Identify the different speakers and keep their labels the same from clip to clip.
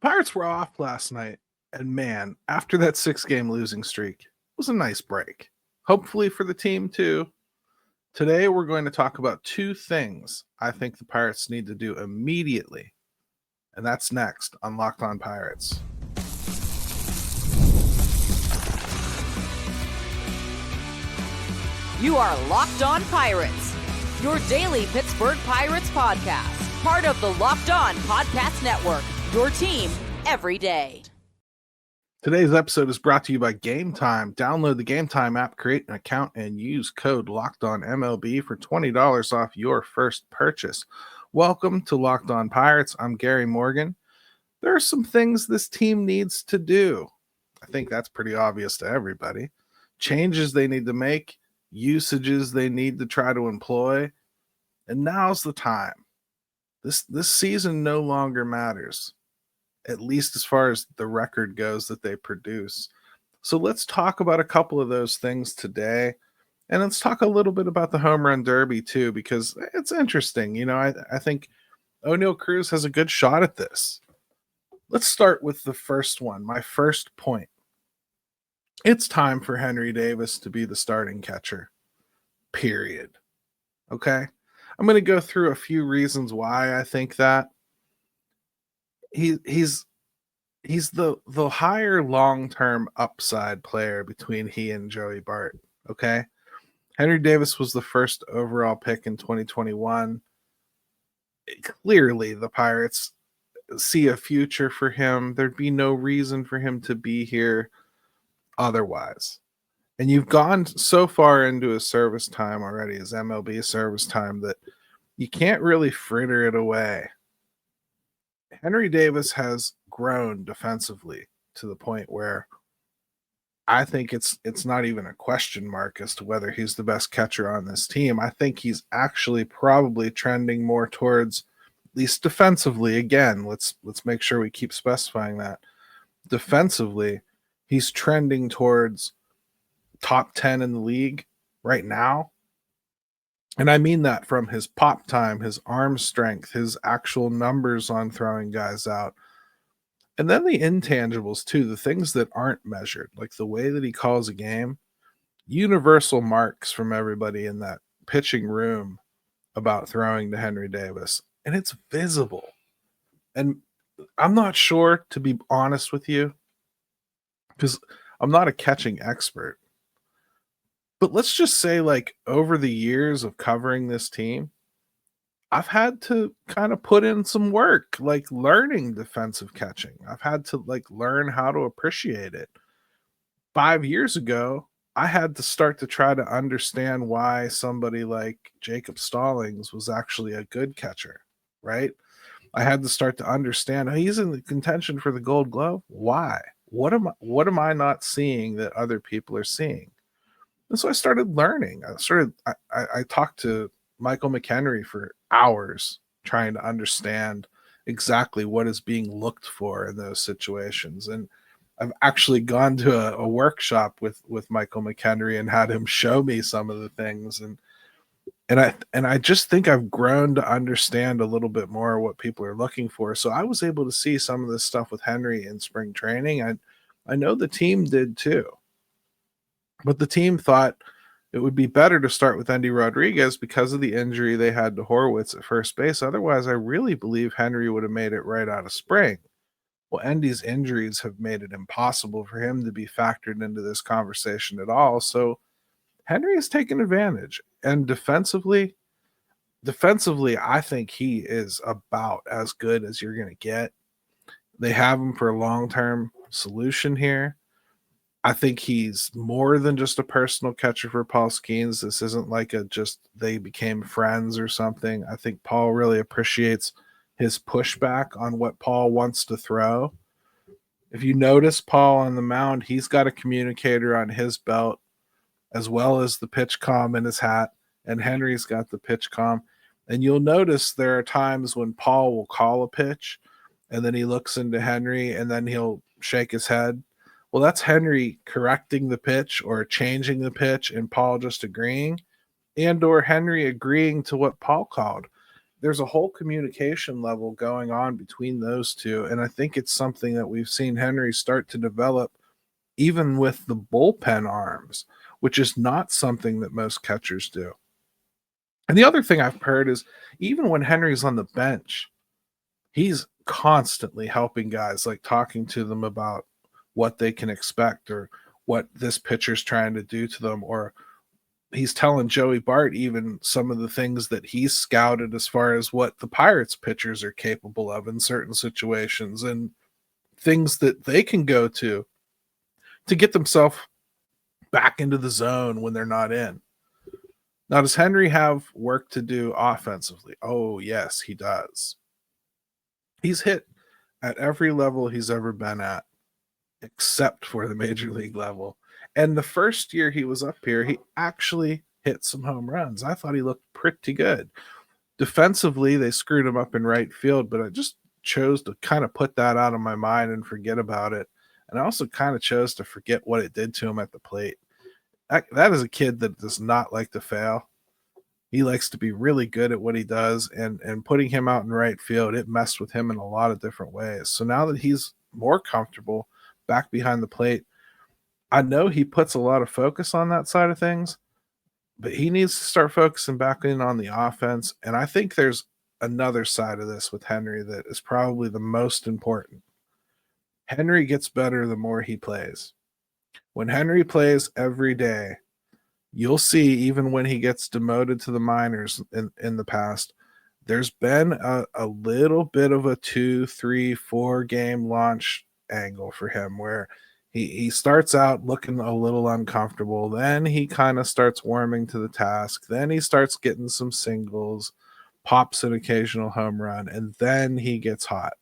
Speaker 1: Pirates were off last night, and man, after that 6-game losing streak, it was a nice break. Hopefully for the team too. Today we're going to talk about two things I think the Pirates need to do immediately, and that's next on Locked On Pirates.
Speaker 2: You are Locked On Pirates, your daily Pittsburgh Pirates podcast, part of the Locked On Podcast Network, your team every day.
Speaker 1: Today's episode is brought to you by Gametime. Download the Gametime app, create an account, and use code LOCKEDONMLB for $20 off your first purchase. Welcome to Locked On Pirates. I'm Gary Morgan. There are some things this team needs to do. I think that's pretty obvious to everybody. Changes they need to make, usages they need to try to employ, and now's the time. This season no longer matters, at least as far as the record goes that they produce. So let's talk about a couple of those things today, and let's talk a little bit about the Homerun Derby too, because it's interesting. You know, I think O'Neal Cruz has a good shot at this. Let's start with the first one, my first point. It's time for Henry Davis to be the starting catcher, period. Okay? I'm going to go through a few reasons why I think that. He's the higher long-term upside player between he and Joey Bart, okay? Henry Davis was the first overall pick in 2021. Clearly, the Pirates see a future for him. There'd be no reason for him to be here otherwise. And you've gone so far into his service time already, his MLB service time, that you can't really fritter it away. Henry Davis has grown defensively to the point where I think it's not even a question mark as to whether he's the best catcher on this team. I think he's actually probably trending more towards, at least defensively, again, let's make sure we keep specifying that. Defensively, he's trending towards top 10 in the league right now. And I mean that from his pop time, his arm strength, his actual numbers on throwing guys out. And then the intangibles too, the things that aren't measured, like the way that he calls a game, universal marks from everybody in that pitching room about throwing to Henry Davis. And it's visible. And I'm not sure, to be honest with you, because I'm not a catching expert. But let's just say, like, over the years of covering this team, I've had to kind of put in some work, like learning defensive catching. I've had to learn how to appreciate it. 5 years ago, I had to start to try to understand why somebody like Jacob Stallings was actually a good catcher, right? I had to start to understand he's in the contention for the Gold Glove. Why? What am I not seeing that other people are seeing? And so I started learning. I talked to Michael McHenry for hours trying to understand exactly what is being looked for in those situations. And I've actually gone to a workshop with Michael McHenry and had him show me some of the things. And I just think I've grown to understand a little bit more what people are looking for. So I was able to see some of this stuff with Henry in spring training. I know the team did too. But the team thought it would be better to start with Endy Rodriguez because of the injury they had to Horwitz at first base. Otherwise, I really believe Henry would have made it right out of spring. Well, Endy's injuries have made it impossible for him to be factored into this conversation at all. So Henry has taken advantage. And defensively, I think he is about as good as you're going to get. They have him for a long-term solution here. I think he's more than just a personal catcher for Paul Skeens. This isn't like they became friends or something. I think Paul really appreciates his pushback on what Paul wants to throw. If you notice Paul on the mound, he's got a communicator on his belt as well as the pitch comm in his hat, and Henry's got the pitch comm. And you'll notice there are times when Paul will call a pitch and then he looks into Henry and then he'll shake his head. Well, that's Henry correcting the pitch or changing the pitch and Paul just agreeing, and or Henry agreeing to what Paul called. there's a whole communication level going on between those two. And I think it's something that we've seen Henry start to develop even with the bullpen arms, which is not something that most catchers do. And the other thing I've heard is even when Henry's on the bench, he's constantly helping guys, like talking to them about what they can expect or what this pitcher's trying to do to them, or he's telling Joey Bart even some of the things that he's scouted as far as what the Pirates pitchers are capable of in certain situations and things that they can go to get themselves back into the zone when they're not in. Now, does Henry have work to do offensively? Oh, yes, he does. He's hit at every level he's ever been at, except for the major league level. And the first year he was up here, he actually hit some home runs. I thought he looked pretty good. Defensively, they screwed him up in right field, but I just chose to kind of put that out of my mind and forget about it. And I also kind of chose to forget what it did to him at the plate. That is a kid that does not like to fail. He likes to be really good at what he does, and putting him out in right field, it messed with him in a lot of different ways. So now that he's more comfortable back behind the plate, I know he puts a lot of focus on that side of things, but he needs to start focusing back in on the offense. And I think there's another side of this with Henry that is probably the most important. Henry gets better the more he plays. When Henry plays every day, you'll see, even when he gets demoted to the minors in the past, there's been a little bit of a 2, 3, 4 game launch angle for him where he starts out looking a little uncomfortable. Then he kind of starts warming to the task. Then he starts getting some singles, pops an occasional home run, and then he gets hot.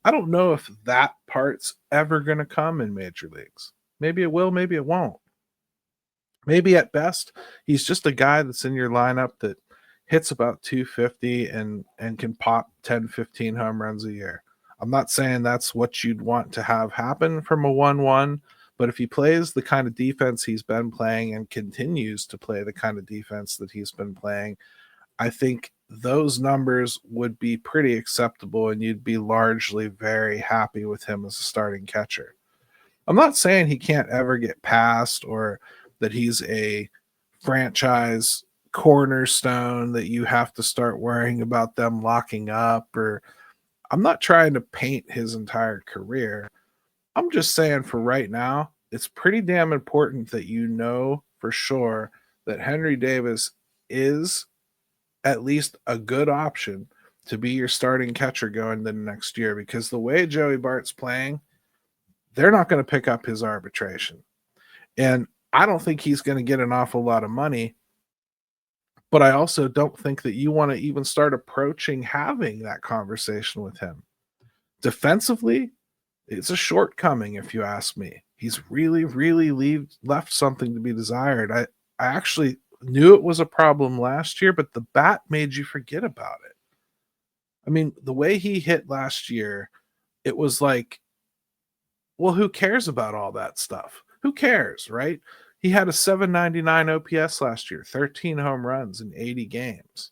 Speaker 1: I don't know if that part's ever going to come in major leagues. Maybe it will, maybe it won't. Maybe at best, he's just a guy that's in your lineup that hits about 250 and can pop 10, 15 home runs a year. I'm not saying that's what you'd want to have happen from a 1-1, but if he plays the kind of defense he's been playing and continues to play the kind of defense that he's been playing, I think those numbers would be pretty acceptable and you'd be largely very happy with him as a starting catcher. I'm not saying he can't ever get past or that he's a franchise cornerstone that you have to start worrying about them locking up, or I'm not trying to paint his entire career. I'm just saying for right now, it's pretty damn important that you know for sure that Henry Davis is at least a good option to be your starting catcher going into next year, because the way Joey Bart's playing, they're not going to pick up his arbitration. And I don't think he's going to get an awful lot of money, but I also don't think that you want to even start approaching having that conversation with him. Defensively, it's a shortcoming, if you ask me. He's really, really left something to be desired. I actually knew it was a problem last year, but the bat made you forget about it. I mean, the way he hit last year, it was like, well, who cares about all that stuff? Who cares, right? He had a 799 OPS last year, 13 home runs in 80 games.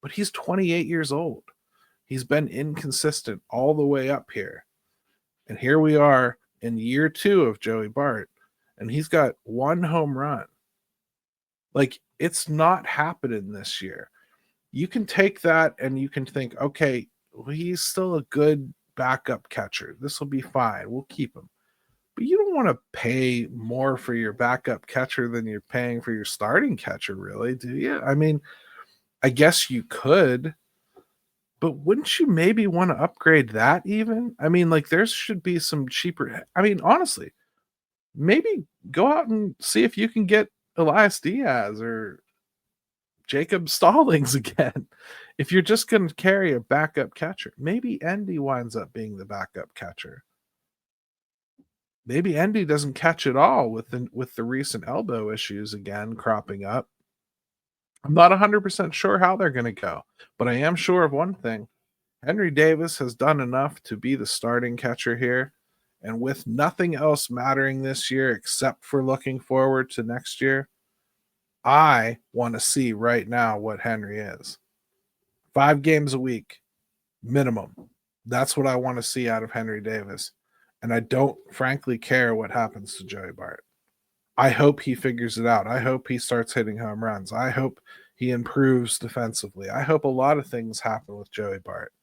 Speaker 1: But he's 28 years old. He's been inconsistent all the way up here. And here we are in year 2 of Joey Bart, and he's got 1 home run. Like, it's not happening this year. You can take that and you can think, okay, well, he's still a good backup catcher. This will be fine. We'll keep him. But you don't want to pay more for your backup catcher than you're paying for your starting catcher, really, do you? I mean, I guess you could, but wouldn't you maybe want to upgrade that even? I mean, like, there should be some cheaper. I mean, honestly, maybe go out and see if you can get Elias Diaz or Jacob Stallings again. If you're just going to carry a backup catcher, maybe Endy winds up being the backup catcher. Maybe Endy doesn't catch at all with the recent elbow issues again cropping up. I'm not 100% sure how they're going to go, but I am sure of one thing. Henry Davis has done enough to be the starting catcher here, and with nothing else mattering this year except for looking forward to next year, I want to see right now what Henry is. 5 games a week, minimum. That's what I want to see out of Henry Davis. And I don't frankly care what happens to Joey Bart. I hope he figures it out. I hope he starts hitting home runs. I hope he improves defensively. I hope a lot of things happen with Joey Bart.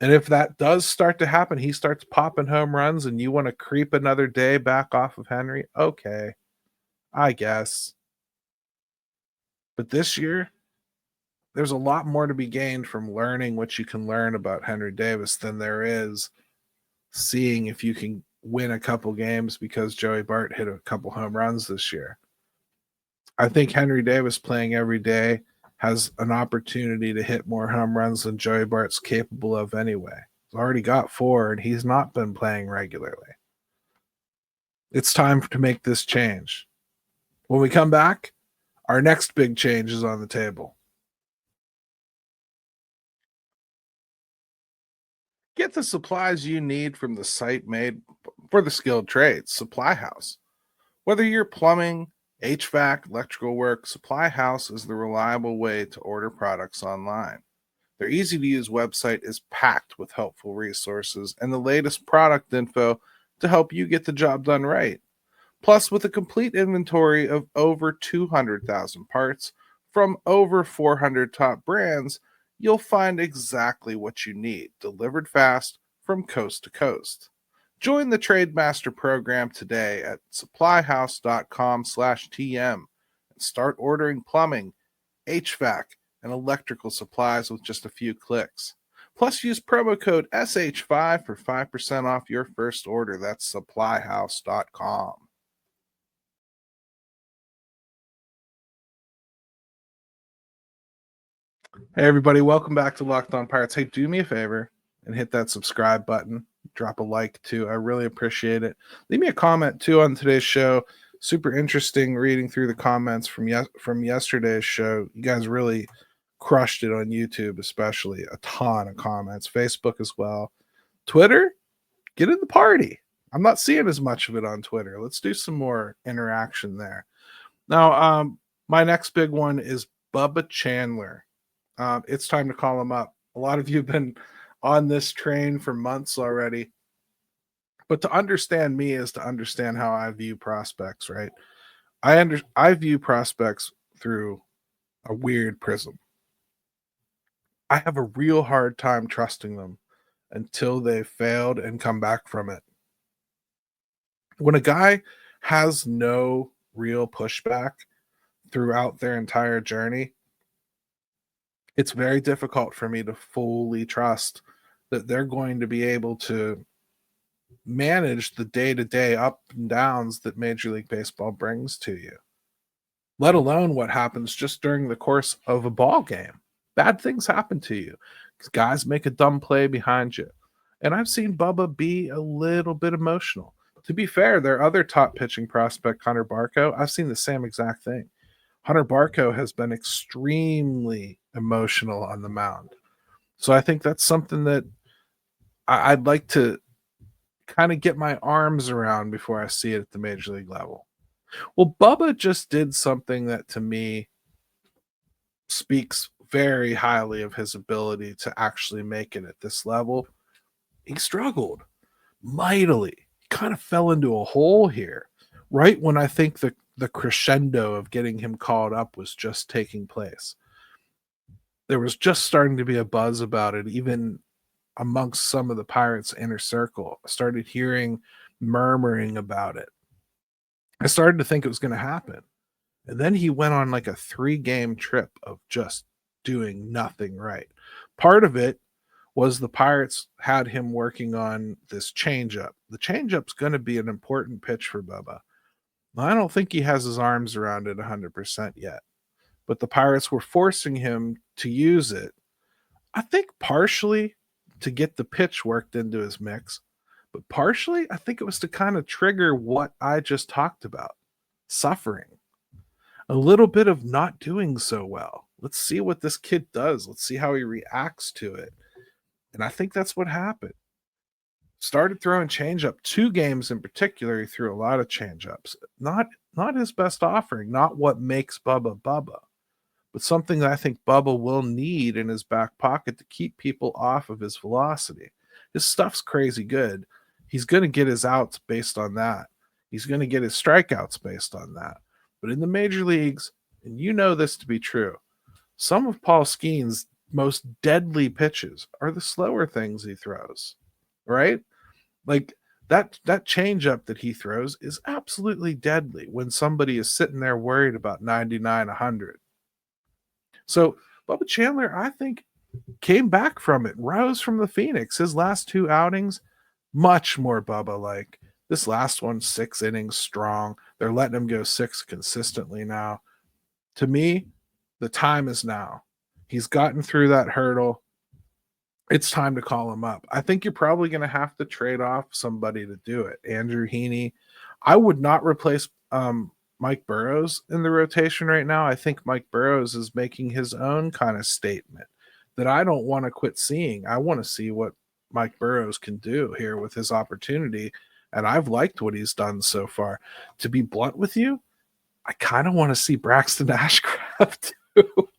Speaker 1: And if that does start to happen, he starts popping home runs and you want to creep another day back off of Henry, okay, I guess. But this year, there's a lot more to be gained from learning what you can learn about Henry Davis than there is seeing if you can win a couple games because Joey Bart hit a couple home runs this year. I think Henry Davis playing every day has an opportunity to hit more home runs than Joey Bart's capable of anyway. He's already got 4, and he's not been playing regularly. It's time to make this change. When we come back, our next big change is on the table. Get the supplies you need from the site made for the skilled trades, Supply House. Whether you're plumbing, HVAC, electrical work, Supply House is the reliable way to order products online. Their easy-to-use website is packed with helpful resources and the latest product info to help you get the job done right. Plus, with a complete inventory of over 200,000 parts from over 400 top brands, you'll find exactly what you need, delivered fast from coast to coast. Join the Trademaster program today at supplyhouse.com/TM and start ordering plumbing, HVAC, and electrical supplies with just a few clicks. Plus, use promo code SH5 for 5% off your first order. That's supplyhouse.com. Hey, everybody, welcome back to Locked On Pirates. Hey, do me a favor and hit that subscribe button. Drop a like, too. I really appreciate it. Leave me a comment, too, on today's show. Super interesting reading through the comments from yesterday's show. You guys really crushed it on YouTube, especially. A ton of comments. Facebook as well. Twitter, get in the party. I'm not seeing as much of it on Twitter. Let's do some more interaction there. Now, my next big one is Bubba Chandler. It's time to call him up. A lot of you have been on this train for months already. But to understand me is to understand how I view prospects, right? I view prospects through a weird prism. I have a real hard time trusting them until they've failed and come back from it. When a guy has no real pushback throughout their entire journey, it's very difficult for me to fully trust that they're going to be able to manage the day-to-day up and downs that Major League Baseball brings to you, let alone what happens just during the course of a ball game. Bad things happen to you. Guys make a dumb play behind you. And I've seen Bubba be a little bit emotional. To be fair, their other top pitching prospect, Hunter Barco, I've seen the same exact thing. Hunter Barco has been extremely emotional on the mound. So I think that's something that I'd like to kind of get my arms around before I see it at the major league level. Well, Bubba just did something that to me speaks very highly of his ability to actually make it at this level. He struggled mightily. He kind of fell into a hole here, right when I think the crescendo of getting him called up was just taking place. There was just starting to be a buzz about it, even amongst some of the Pirates' inner circle. I started hearing murmuring about it. I started to think it was going to happen. And then he went on like a 3-game trip of just doing nothing right. Part of it was the Pirates had him working on this changeup. The changeup's going to be an important pitch for Bubba. I don't think he has his arms around it 100% yet, but the Pirates were forcing him to use it. I think partially to get the pitch worked into his mix, but partially I think it was to kind of trigger what I just talked about, suffering, a little bit of not doing so well. Let's see what this kid does. Let's see how he reacts to it. And I think that's what happened. Started throwing changeup. 2 games in particular, he threw a lot of changeups. Not his best offering, not what makes Bubba Bubba. but something that I think Bubba will need in his back pocket to keep people off of his velocity. His stuff's crazy good. He's going to get his outs based on that. He's going to get his strikeouts based on that. But in the major leagues, and you know this to be true, some of Paul Skeen's most deadly pitches are the slower things he throws, right? Like that changeup that he throws is absolutely deadly when somebody is sitting there worried about 99, 100. So Bubba Chandler, I think, came back from it, rose from the Phoenix. His last 2 outings, much more Bubba-like. This last one, 6 innings strong. They're letting him go 6 consistently now. To me, the time is now. He's gotten through that hurdle. It's time to call him up. I think you're probably going to have to trade off somebody to do it. Andrew Heaney. I would not replace Mike Burrows in the rotation right now. I think Mike Burrows is making his own kind of statement that I don't want to quit seeing. I want to see what Mike Burrows can do here with his opportunity, and I've liked what he's done so far. To be blunt with you, I kind of want to see Braxton Ashcraft too,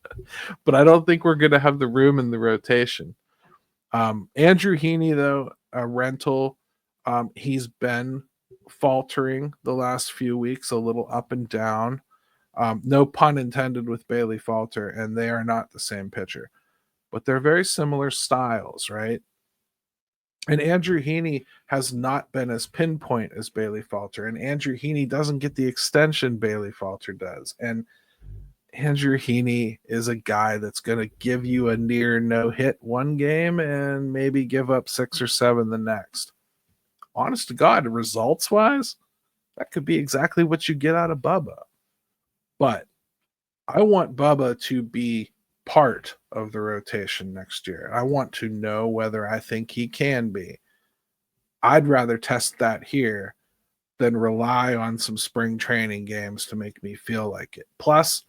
Speaker 1: but I don't think we're going to have the room in the rotation. Andrew Heaney, though, a rental, he's been faltering the last few weeks, a little up and down. No pun intended with Bailey Falter, and they are not the same pitcher, but they're very similar styles, right? And Andrew Heaney has not been as pinpoint as Bailey Falter, and Andrew Heaney doesn't get the extension Bailey Falter does. And Andrew Heaney is a guy that's going to give you a near no-hit one game and maybe give up 6 or 7 the next. Honest to God, results-wise, that could be exactly what you get out of Bubba. But I want Bubba to be part of the rotation next year. I want to know whether I think he can be. I'd rather test that here than rely on some spring training games to make me feel like it. Plus,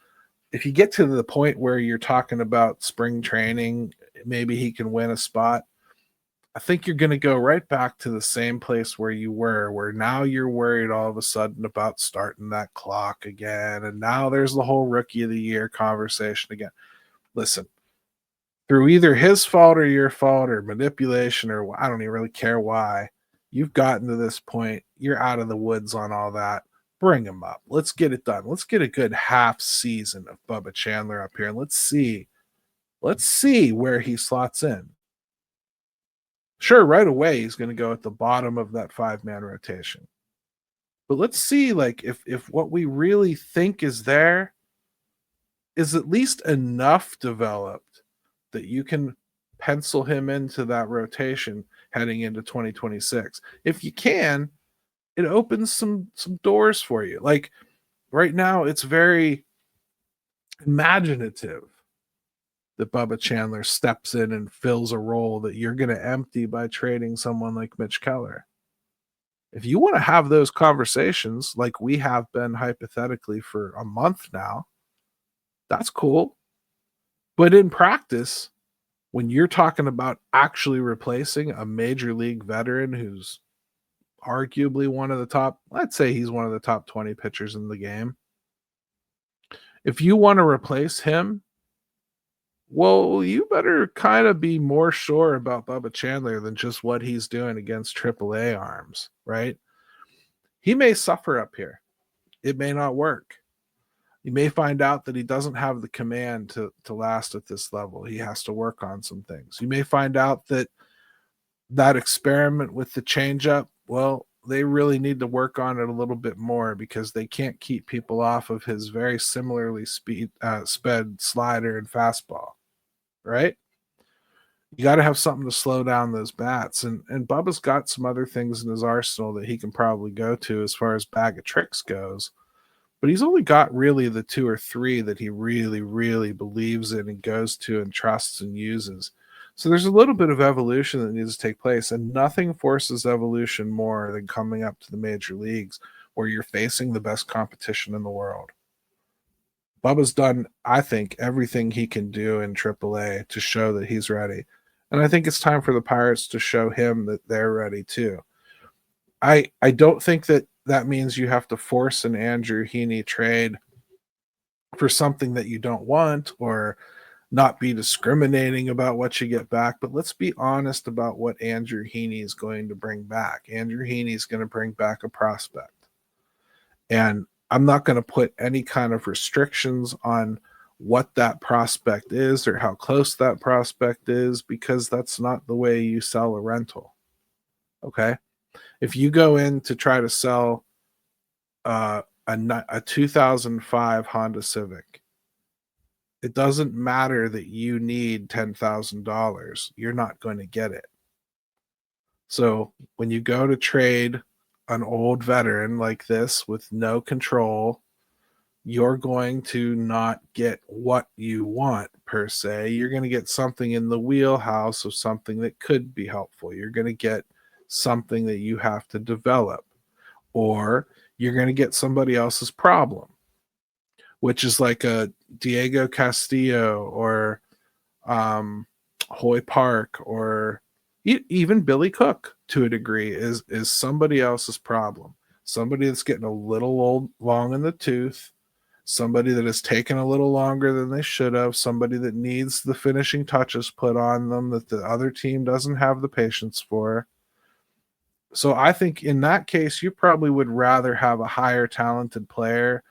Speaker 1: if you get to the point where you're talking about spring training, maybe he can win a spot. I think you're going to go right back to the same place where you were, where now you're worried all of a sudden about starting that clock again. And now there's the whole rookie of the year conversation again. Listen, through either his fault or your fault or manipulation, or I don't even really care why, you've gotten to this point. You're out of the woods on all that. Bring him up. Let's get it done. Let's get a good half season of Bubba Chandler up here. And let's see where he slots in. Sure, right away he's going to go at the bottom of that 5-man rotation. But let's see, like, if what we really think is there is at least enough developed that you can pencil him into that rotation heading into 2026. If you can, it opens some doors for you. Like right now, it's very imaginative that Bubba Chandler steps in and fills a role that you're going to empty by trading someone like Mitch Keller. If you want to have those conversations like we have been hypothetically for a month now, that's cool. But in practice, when you're talking about actually replacing a major league veteran who's arguably one of the top, let's say he's one of the top 20 pitchers in the game. If you want to replace him, well, you better kind of be more sure about Bubba Chandler than just what he's doing against AAA arms, right? He may suffer up here. It may not work. You may find out that he doesn't have the command to last at this level. He has to work on some things. You may find out that experiment with the changeup, well, they really need to work on it a little bit more because they can't keep people off of his very similarly sped slider and fastball, right? You got to have something to slow down those bats. And Bubba's got some other things in his arsenal that he can probably go to as far as bag of tricks goes. But he's only got really the 2 or 3 that he really, really believes in and goes to and trusts and uses. So there's a little bit of evolution that needs to take place, and nothing forces evolution more than coming up to the major leagues where you're facing the best competition in the world. Bubba's done, I think, everything he can do in AAA to show that he's ready. And I think it's time for the Pirates to show him that they're ready too. I don't think that means you have to force an Andrew Heaney trade for something that you don't want, or not be discriminating about what you get back. But let's be honest about what Andrew Heaney is going to bring back. Andrew Heaney is going to bring back a prospect. And I'm not going to put any kind of restrictions on what that prospect is or how close that prospect is, because that's not the way you sell a rental. Okay? If you go in to try to sell a 2005 Honda Civic, it doesn't matter that you need $10,000. You're not going to get it. So when you go to trade an old veteran like this with no control, you're going to not get what you want per se. You're going to get something in the wheelhouse of something that could be helpful. You're going to get something that you have to develop, or you're going to get somebody else's problem, which is like a Diego Castillo or Hoy Park, or even Billy Cook to a degree is somebody else's problem. Somebody that's getting a little old, long in the tooth, somebody that has taken a little longer than they should have, somebody that needs the finishing touches put on them that the other team doesn't have the patience for. So I think in that case, you probably would rather have a higher talented player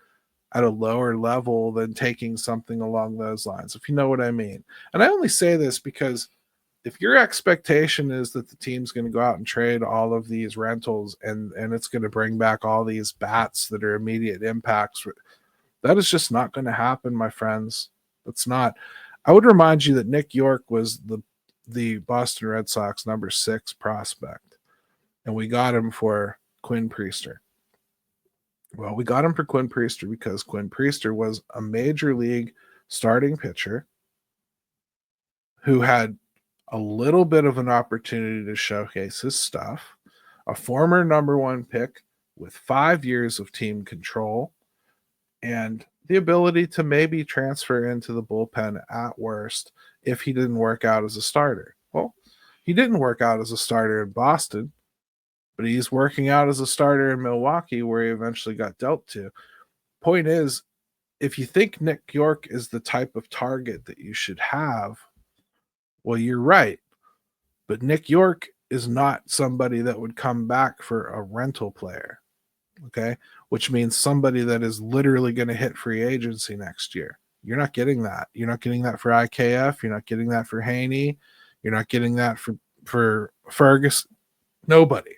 Speaker 1: at a lower level than taking something along those lines, if you know what I mean. And I only say this because if your expectation is that the team's going to go out and trade all of these rentals and it's going to bring back all these bats that are immediate impacts, that is just not going to happen, my friends. It's not. I would remind you that Nick York was the Boston Red Sox number 6 prospect, and we got him for Quinn Priester. Well, we got him for Quinn Priester because Quinn Priester was a major league starting pitcher who had a little bit of an opportunity to showcase his stuff, a former number 1 pick with 5 years of team control, and the ability to maybe transfer into the bullpen at worst if he didn't work out as a starter. Well, he didn't work out as a starter in Boston, but he's working out as a starter in Milwaukee, where he eventually got dealt to. Point is, if you think Nick York is the type of target that you should have, well, you're right. But Nick York is not somebody that would come back for a rental player, okay? Which means somebody that is literally going to hit free agency next year. You're not getting that. You're not getting that for IKF. You're not getting that for Haney. You're not getting that for Fergus. Nobody.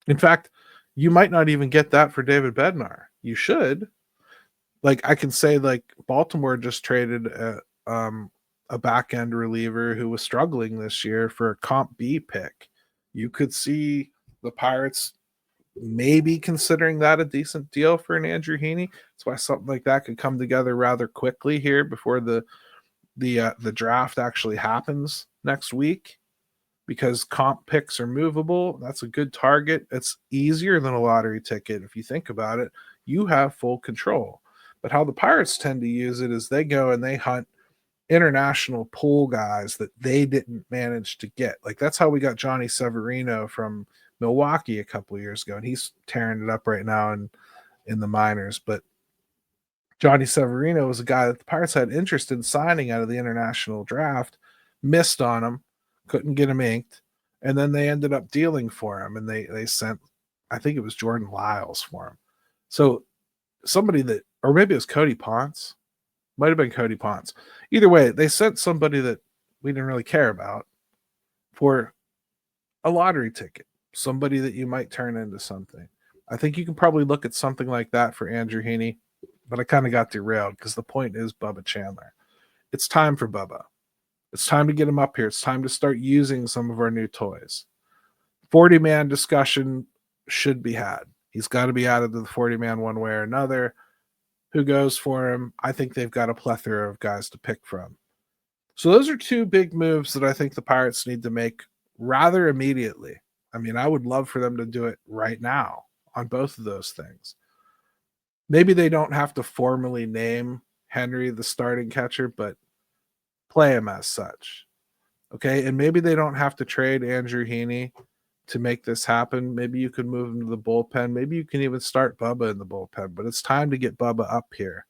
Speaker 1: In fact, you might not even get that for David Bednar. You should. Like, I can say, like, Baltimore just traded a back-end reliever who was struggling this year for a Comp B pick. You could see the Pirates maybe considering that a decent deal for an Andrew Heaney. That's why something like that could come together rather quickly here before the draft actually happens next week, because comp picks are movable. That's a good target. It's easier than a lottery ticket. If you think about it, you have full control. But how the Pirates tend to use it is they go and they hunt international pool guys that they didn't manage to get. Like, that's how we got Johnny Severino from Milwaukee a couple of years ago, and he's tearing it up right now in the minors. But Johnny Severino was a guy that the Pirates had interest in signing out of the international draft, missed on him, couldn't get him inked, and then they ended up dealing for him, and they sent, I think it was Jordan Lyles for him. So somebody that, or maybe it was Cody Ponce, might have been Cody Ponce. Either way, they sent somebody that we didn't really care about for a lottery ticket, somebody that you might turn into something. I think you can probably look at something like that for Andrew Heaney, but I kind of got derailed because the point is Bubba Chandler. It's time for Bubba. It's time to get him up here. It's time to start using some of our new toys. 40-man discussion should be had. He's got to be added to the 40-man one way or another. Who goes for him? I think they've got a plethora of guys to pick from. So those are two big moves that I think the Pirates need to make rather immediately. I mean, I would love for them to do it right now on both of those things. Maybe they don't have to formally name Henry the starting catcher, but play him as such. Okay, and maybe they don't have to trade Andrew Heaney to make this happen. Maybe you could move him to the bullpen. Maybe you can even start Bubba in the bullpen, but it's time to get Bubba up here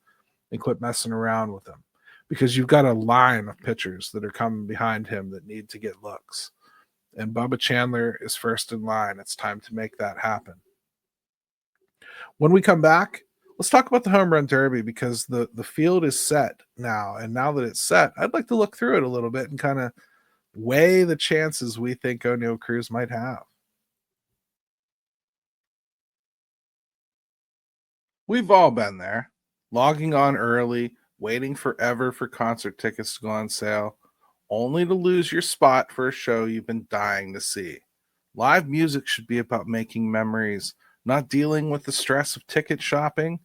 Speaker 1: and quit messing around with him, because you've got a line of pitchers that are coming behind him that need to get looks. And Bubba Chandler is first in line. It's time to make that happen. When we come back, let's talk about the Home Run Derby, because the field is set now. And now that it's set, I'd like to look through it a little bit and kind of weigh the chances we think O'Neill Cruz might have. We've all been there, logging on early, waiting forever for concert tickets to go on sale, only to lose your spot for a show you've been dying to see. Live music should be about making memories, not dealing with the stress of ticket shopping.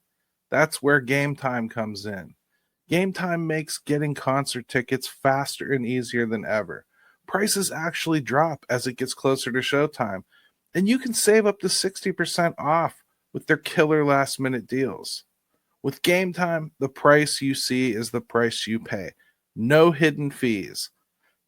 Speaker 1: That's where Gametime comes in. Gametime makes getting concert tickets faster and easier than ever. Prices actually drop as it gets closer to showtime, and you can save up to 60% off with their killer last-minute deals. With Gametime, the price you see is the price you pay. No hidden fees.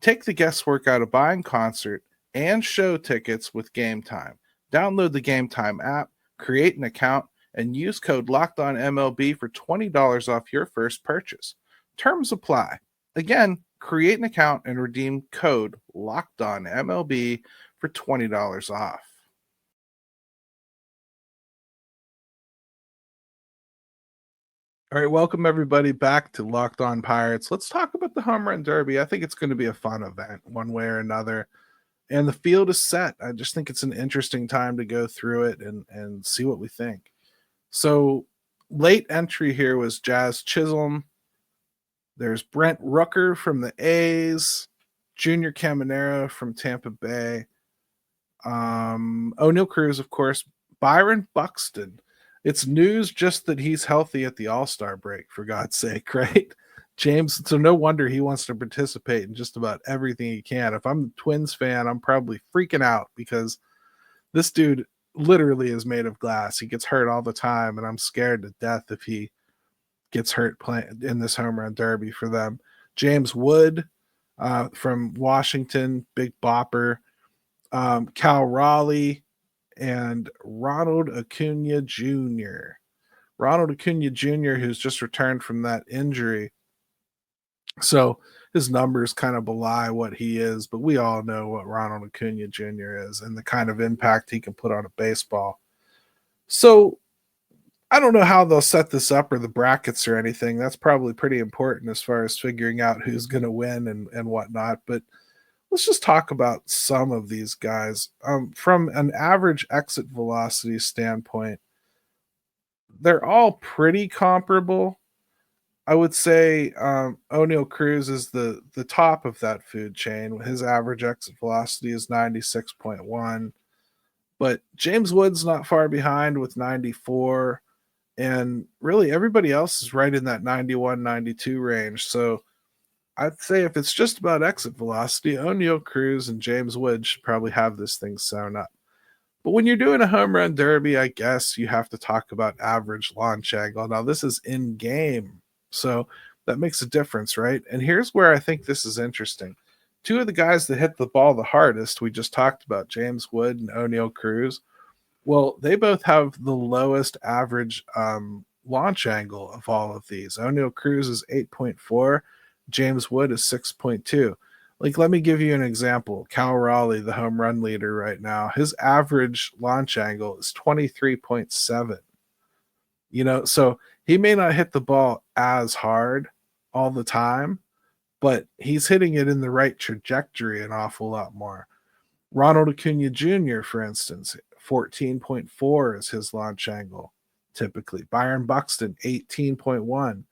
Speaker 1: Take the guesswork out of buying concert and show tickets with Gametime. Download the Gametime app, create an account, and use code LOCKEDONMLB for $20 off your first purchase. Terms apply. Again, create an account and redeem code LOCKEDONMLB for $20 off. All right, welcome everybody back to Locked On Pirates. Let's talk about the Home Run Derby. I think it's going to be a fun event one way or another. And the field is set. I just think it's an interesting time to go through it and see what we think. So late entry here was Jazz Chisholm. There's Brent Rooker from the A's, Junior Caminero from Tampa Bay, O'Neill Cruz, of course, Byron Buxton. It's news just that he's healthy at the All-Star break, for God's sake, right? James, so no wonder he wants to participate in just about everything he can. If I'm a Twins fan, I'm probably freaking out, because this dude literally is made of glass. He gets hurt all the time, and I'm scared to death if he gets hurt playing in this Home Run Derby for them. James Wood from Washington, big bopper. Cal Raleigh and Ronald Acuna Jr. Ronald Acuna Jr., who's just returned from that injury. So his numbers kind of belie what he is, but we all know what Ronald Acuna Jr. is and the kind of impact he can put on a baseball. So I don't know how they'll set this up, or the brackets or anything. That's probably pretty important as far as figuring out who's going to win and whatnot. But let's just talk about some of these guys. From an average exit velocity standpoint, they're all pretty comparable. I would say O'Neill Cruz is the top of that food chain. His average exit velocity is 96.1. But James Wood's not far behind with 94. And really everybody else is right in that 91, 92 range. So I'd say if it's just about exit velocity, O'Neill Cruz and James Wood should probably have this thing sewn up. But when you're doing a home run derby, I guess you have to talk about average launch angle. Now, this is in game, so that makes a difference, right? And here's where I think this is interesting. Two of the guys that hit the ball the hardest, we just talked about, James Wood and O'Neill Cruz. Well, they both have the lowest average launch angle of all of these. O'Neill Cruz is 8.4. James Wood is 6.2. Like, let me give you an example. Cal Raleigh, the home run leader right now, his average launch angle is 23.7. You know, so he may not hit the ball as hard all the time, but he's hitting it in the right trajectory an awful lot more. Ronald Acuna Jr., for instance, 14.4 is his launch angle typically. Byron Buxton, 18.1.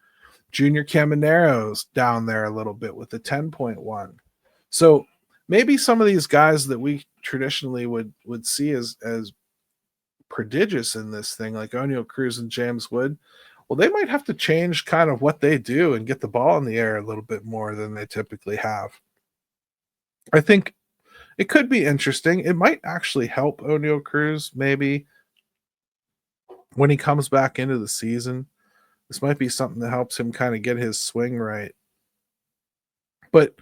Speaker 1: Junior Caminero's down there a little bit with the 10.1. So maybe some of these guys that we traditionally would see as prodigious in this thing, like O'Neill Cruz and James Wood, well, they might have to change kind of what they do and get the ball in the air a little bit more than they typically have. I think it could be interesting. It might actually help O'Neill Cruz maybe when he comes back into the season. This might be something that helps him kind of get his swing right. But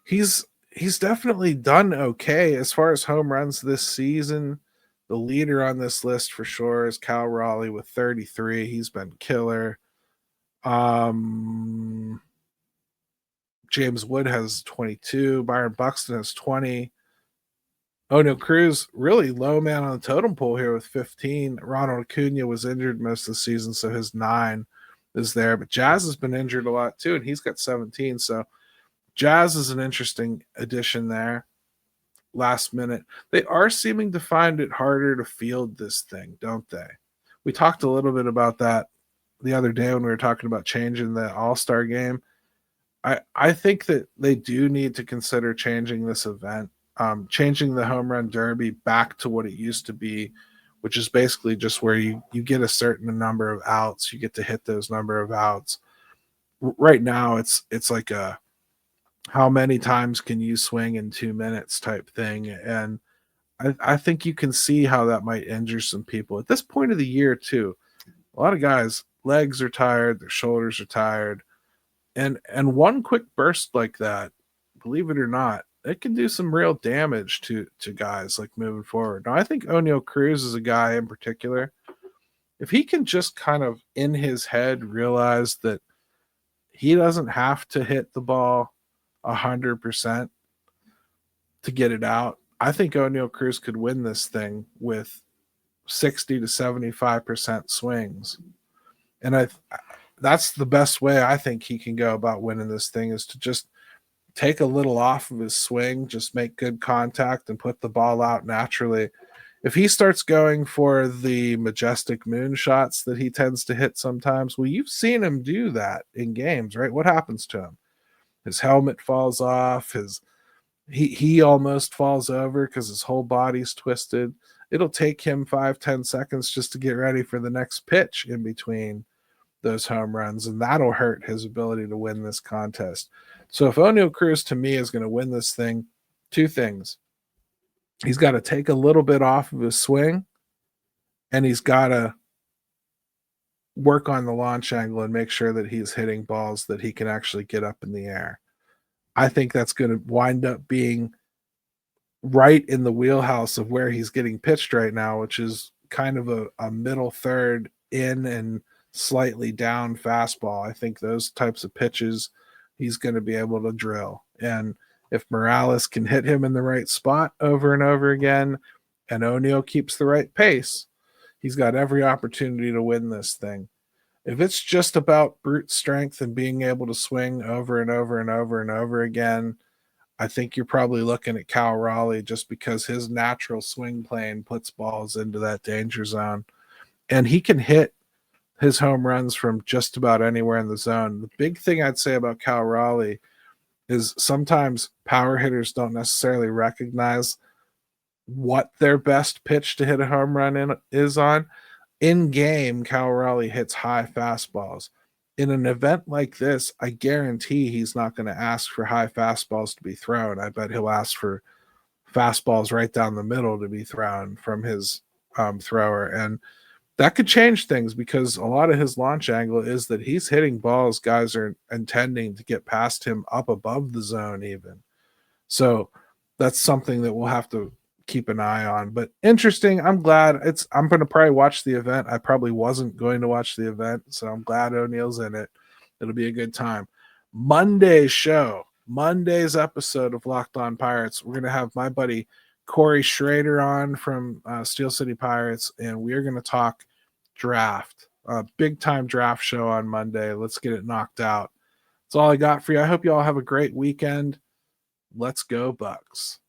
Speaker 1: he's he's definitely done okay as far as home runs this season. The leader on this list for sure is Cal Raleigh with 33. He's been killer. James Wood has 22. Byron Buxton has 20. Oh no, Cruz really low man on the totem pole here with 15. Ronald Acuna was injured most of the season, so his 9 is there. But Jazz has been injured a lot too, and he's got 17. So Jazz is an interesting addition there. Last minute. They are seeming to find it harder to field this thing, don't they? We talked a little bit about that the other day when we were talking about changing the All-Star game. I think that they do need to consider changing this event, changing the Homerun Derby back to what it used to be, which is basically just where you get a certain number of outs. You get to hit those number of outs. Right now, it's like a how many times can you swing in 2 minutes type thing. And I think you can see how that might injure some people. At this point of the year, too, a lot of guys' legs are tired, their shoulders are tired. And one quick burst like that, believe it or not, it can do some real damage to guys like moving forward. Now, I think O'Neal Cruz is a guy in particular. If he can just kind of in his head realize that he doesn't have to hit the ball 100% to get it out, I think O'Neal Cruz could win this thing with 60 to 75% swings. And that's the best way I think he can go about winning this thing, is to just take a little off of his swing, just make good contact and put the ball out naturally. If he starts going for the majestic moon shots that he tends to hit sometimes, well, you've seen him do that in games, right? What happens to him? His helmet falls off, he almost falls over because his whole body's twisted. It'll take him 5-10 seconds just to get ready for the next pitch in between those home runs, and that'll hurt his ability to win this contest. So if O'Neal Cruz, to me, is going to win this thing, 2 things. He's got to take a little bit off of his swing, and he's got to work on the launch angle and make sure that he's hitting balls that he can actually get up in the air. I think that's going to wind up being right in the wheelhouse of where he's getting pitched right now, which is kind of a middle third in and slightly down fastball. I think those types of pitches he's going to be able to drill. And if Morales can hit him in the right spot over and over again, and O'Neal keeps the right pace, he's got every opportunity to win this thing. If it's just about brute strength and being able to swing over and over and over and over again, I think you're probably looking at Cal Raleigh, just because his natural swing plane puts balls into that danger zone. And he can hit his home runs from just about anywhere in the zone. The big thing I'd say about Cal Raleigh is sometimes power hitters don't necessarily recognize what their best pitch to hit a home run is on. In game, Cal Raleigh hits high fastballs. In an event like this, I guarantee he's not going to ask for high fastballs to be thrown. I bet he'll ask for fastballs right down the middle to be thrown from his thrower. And that could change things, because a lot of his launch angle is that he's hitting balls guys are intending to get past him up above the zone even. So that's something that we'll have to keep an eye on. But interesting. I'm glad I'm going to probably watch the event. I probably wasn't going to watch the event, so I'm glad O'Neal's in it. It'll be a good time. Monday's episode of Locked On Pirates, we're going to have my buddy Corey Schrader on from Steel City Pirates, and we're going to talk draft. Big time draft show on Monday. Let's get it knocked out. That's all I got for you. I hope you all have a great weekend. Let's go Bucks.